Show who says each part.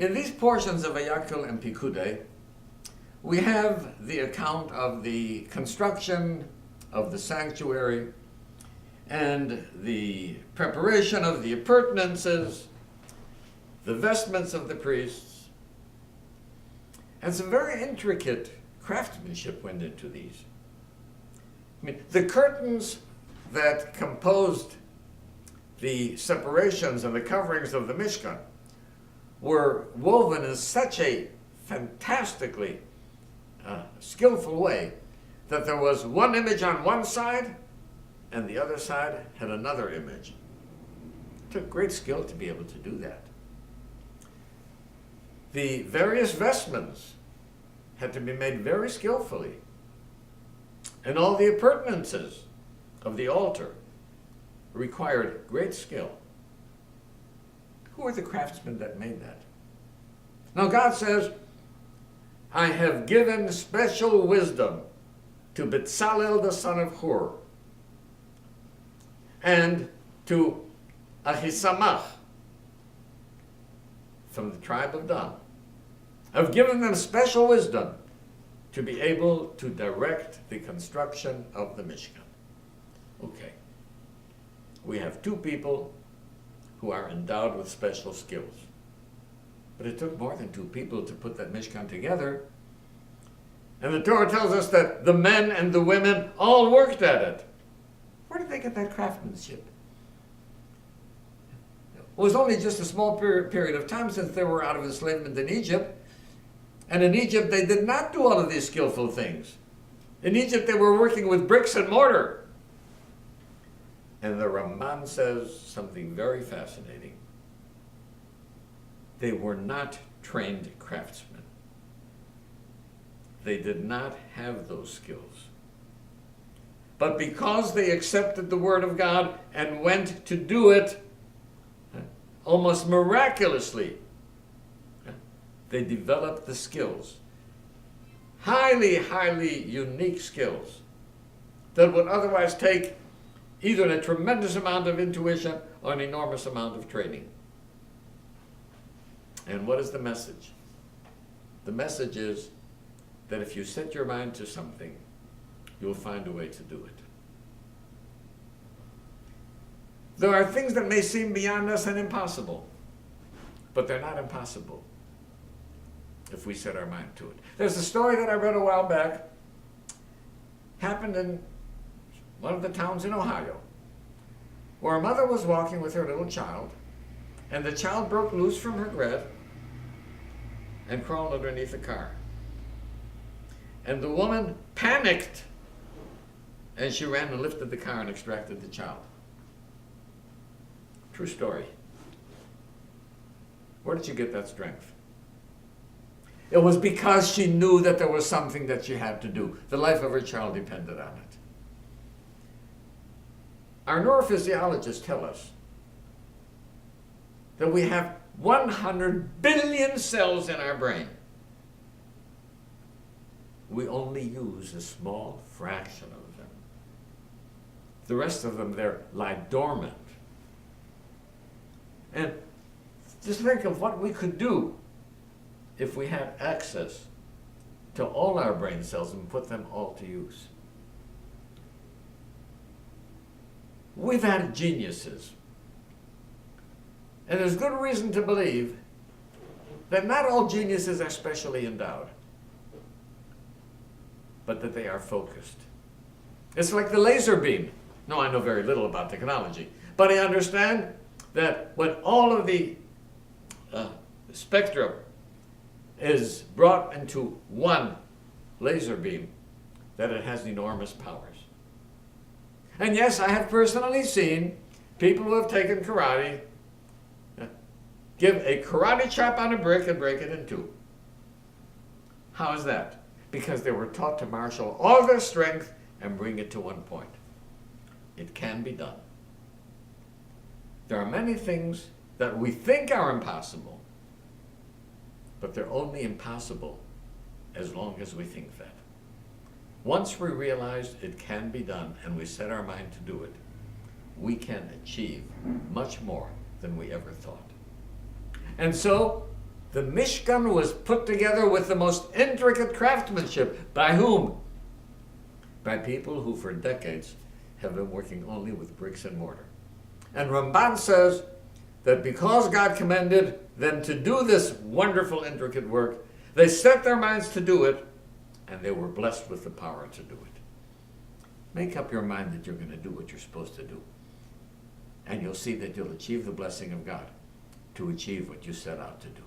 Speaker 1: In these portions of Vayakel and Pekudei, we have the account of the construction of the sanctuary and the preparation of the appurtenances, the vestments of the priests, and some very intricate craftsmanship went into these. I mean, the curtains that composed the separations and the coverings of the Mishkan were woven in such a fantastically skillful way that there was one image on one side and the other side had another image. It took great skill to be able to do that. The various vestments had to be made very skillfully, and all the appurtenances of the altar required great skill. Who were the craftsmen that made that? Now God says, I have given special wisdom to Bezalel the son of Hur and to Ahisamach from the tribe of Dan. I've given them special wisdom to be able to direct the construction of the Mishkan. Okay. We have two people who are endowed with special skills. But it took more than two people to put that Mishkan together. And the Torah tells us that the men and the women all worked at it. Where did they get that craftsmanship? It was only just a small period of time since they were out of enslavement in Egypt. And in Egypt, they did not do all of these skillful things. In Egypt, they were working with bricks and mortar. And the Ramban says something very fascinating. They were not trained craftsmen. They did not have those skills. But because they accepted the word of God and went to do it, almost miraculously, they developed the skills. Highly, highly unique skills that would otherwise take either a tremendous amount of intuition or an enormous amount of training. And what is the message? The message is that if you set your mind to something, you'll find a way to do it. There are things that may seem beyond us and impossible, but they're not impossible if we set our mind to it. There's a story that I read a while back, happened in one of the towns in Ohio, where a mother was walking with her little child, and the child broke loose from her grip and crawled underneath the car. And the woman panicked, and she ran and lifted the car and extracted the child. True story. Where did she get that strength? It was because she knew that there was something that she had to do. The life of her child depended on it. Our neurophysiologists tell us that we have 100 billion cells in our brain. We only use a small fraction of them. The rest of them, they lie dormant. And just think of what we could do if we had access to all our brain cells and put them all to use. We've had geniuses. And there's good reason to believe that not all geniuses are specially endowed, but that they are focused. It's like the laser beam. No, I know very little about technology, but I understand that when all of the spectrum is brought into one laser beam, that it has enormous powers. And yes, I have personally seen people who have taken karate give a karate chop on a brick and break it in two. How is that? Because they were taught to marshal all their strength and bring it to one point. It can be done. There are many things that we think are impossible, but they're only impossible as long as we think that. Once we realize it can be done and we set our mind to do it, we can achieve much more than we ever thought. And so, The Mishkan was put together with the most intricate craftsmanship. By whom? By people who for decades have been working only with bricks and mortar. And Ramban says that because God commanded them to do this wonderful, intricate work, they set their minds to do it, and they were blessed with the power to do it. Make up your mind that you're going to do what you're supposed to do, and you'll see that you'll achieve the blessing of God to achieve what you set out to do.